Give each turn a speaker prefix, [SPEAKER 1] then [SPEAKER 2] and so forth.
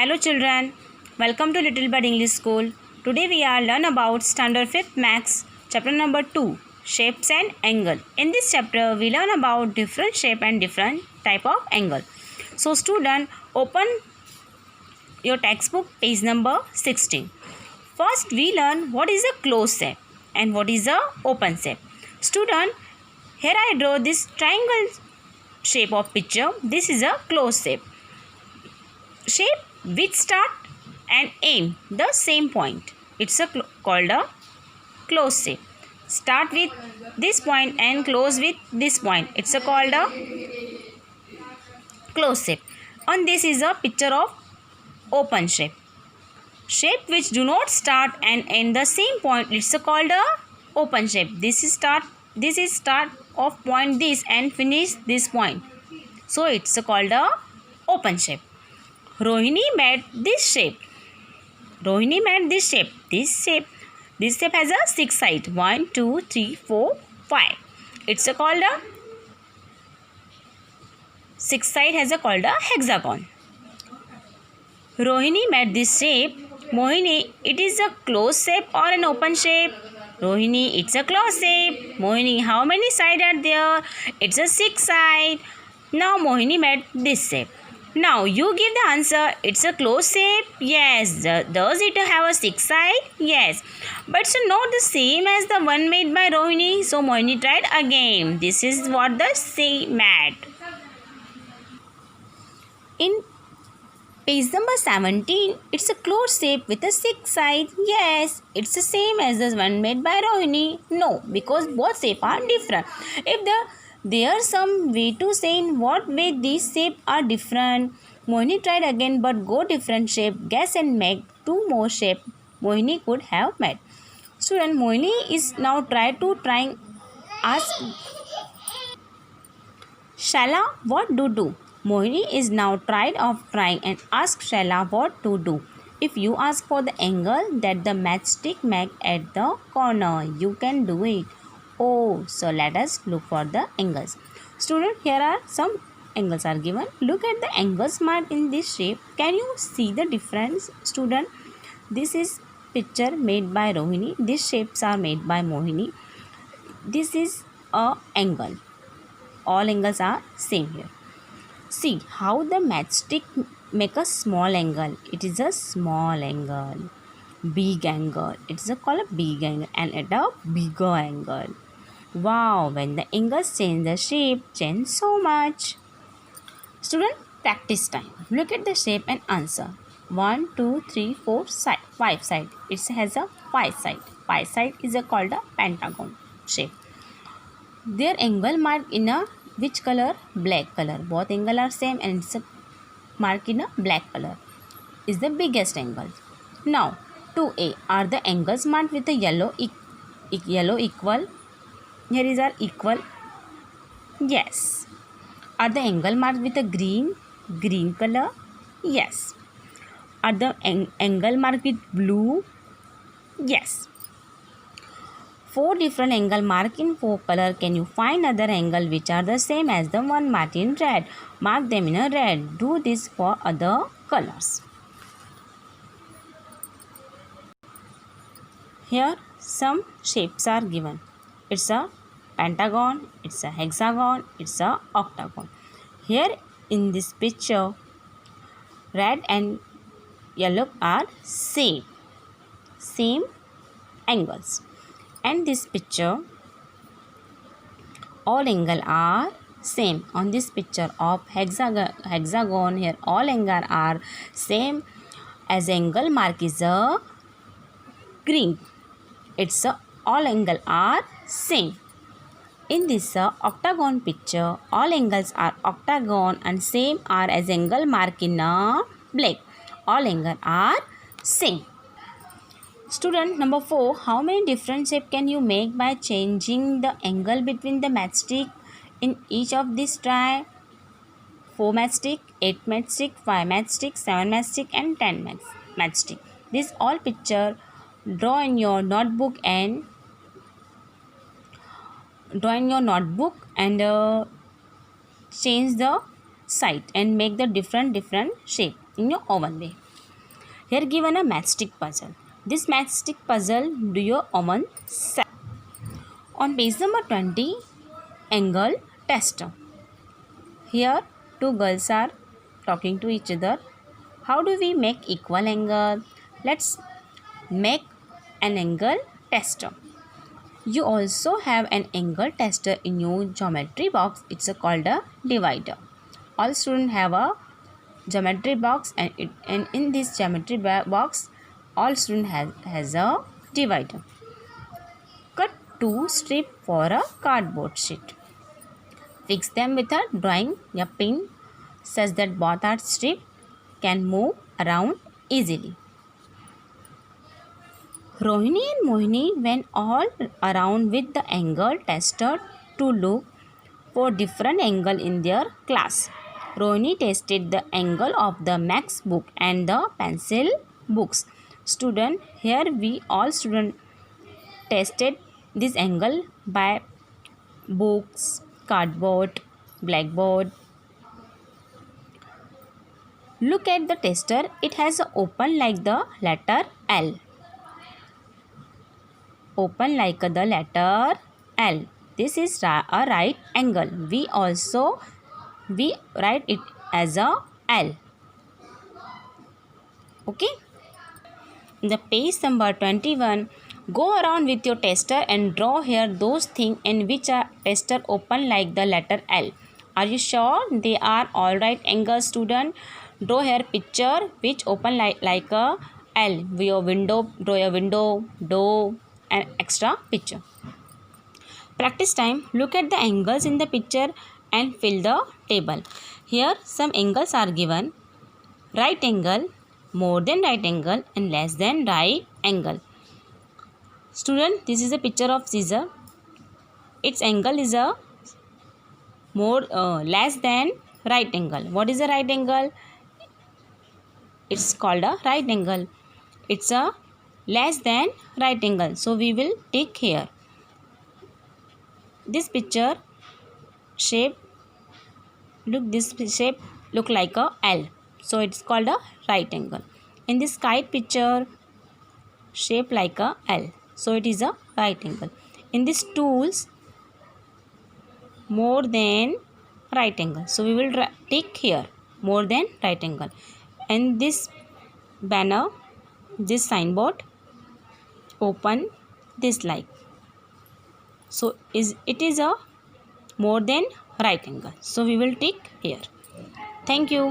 [SPEAKER 1] Hello children, welcome to Little Bird English School. Today we are learn about Standard 5th Maths, chapter number 2, Shapes and Angle. In this chapter we learn about different shape and different type of angle. So student, open your textbook page number 16. First we learn what is a closed shape and what is a open shape. Student, here I draw this triangle shape of picture. This is a closed shape. Shape which start and aim the same point. It's called a closed shape. Start with this point and close with this point. It's called a closed shape. And this is a picture of open shape. Shape which do not start and end the same point. It's called a open shape. This is start of point this and finish this point. So it's called a open shape. Rohini made this shape. Rohini made this shape. This shape has a 6 sides. 1, 2, 3, 4, 5. It's called a 6 side has a called a hexagon. Rohini made this shape. Mohini, it is a closed shape or an open shape? Rohini, it's a closed shape. Mohini, how many sides are there? It's a 6 side. Now Mohini made this shape. Now you give the answer. It's a closed shape. Yes. Does it have a 6 side? Yes. But it's not the same as the one made by Rohini. So Mohini tried again. This is what the same made. In page number 17, it's a closed shape with a 6 side. Yes. It's the same as the one made by Rohini. No, because both shapes are different. If there's some way to say in what way these shapes are different. Mohini tried again but go different shape. Guess and make 2 more shape Mohini could have made. Student, Mohini is now ask Shala what to do. Mohini is now tired of trying and ask Shala what to do. If you ask for the angle that the matchstick make at the corner, you can do it. Oh, so let us look for the angles. Student, here are some angles are given. Look at the angles marked in this shape. Can you see the difference, student? This is picture made by Rohini. These shapes are made by Mohini. This is a angle. All angles are same here. See how the matchstick make a small angle. It is a small angle. Big angle. It's called a big angle and at a bigger angle. Wow, when the angles change, the shape change so much. Student, practice time. Look at the shape and answer. 1, 2, 3, 4, 5 side. It has a 5 side. 5 side is called a pentagon shape. Their angle marked in a which color? Black color. Both angle are same and it's marked in a black color. Is the biggest angle. Now, 2A are the angles marked with a yellow equal. Here is our equal. Yes. Are the angle marked with a green color? Yes. Are the angle marked with blue? Yes. 4 different angle marked in 4 color. Can you find other angle which are the same as the one marked in red? Mark them in a red. Do this for other colors. Here some shapes are given. It's a pentagon, it's a hexagon, it's a octagon. Here in this picture, red and yellow are same angles. And this picture, all angle are same. On this picture of hexagon here, all angle are same. As angle mark is a green. It's all angle are same. In this octagon picture, all angles are octagon and same are as angle mark in black. All angle are same. Student, number 4, how many different shape can you make by changing the angle between the matchstick in each of these try? 4 matchstick, 8 matchstick, 5 matchstick, 7 matchstick and 10 matchstick. This all picture draw in your notebook and change the side and make the different shape in your own way. Here given a matchstick puzzle. This matchstick puzzle do your own self. On page number 20, angle tester. Here two girls are talking to each other. How do we make equal angle? Let's make an angle tester. You also have an angle tester in your geometry box. It's called a divider. All students have a geometry box, and in this geometry box all students has a divider. Cut two strips for a cardboard sheet. Fix them with a drawing या pin such that both are strips can move around easily. Rohini and Mohini went all around with the angle tester to look for different angle in their class. Rohini tested the angle of the Max book and the pencil books. Student, here we all students tested this angle by books, cardboard, blackboard. Look at the tester. It has open like the letter L. Open like the letter L. This is a right angle. We write it as a L. Okay. The page number 21. Go around with your tester and draw here those things in which a tester open like the letter L. Are you sure they are all right angle, student? Draw here picture which open like a L. Your window, draw your window, door, and extra picture. Practice time. Look at the angles in the picture and fill the table. Here some angles are given. Right angle, more than right angle, and less than right angle. Student, this is a picture of scissor. Its angle is a less than right angle. What is a right angle? It's called a right angle. It's a less than right angle. So we will tick here. This picture shape, look, this shape look like a L. So it's called a right angle. In this kite picture, shape like a L. So it is a right angle. In this tools, more than right angle. So we will tick here, more than right angle. And this banner, this signboard, open this like. So it is a more than right angle. So we will tick here. Thank you.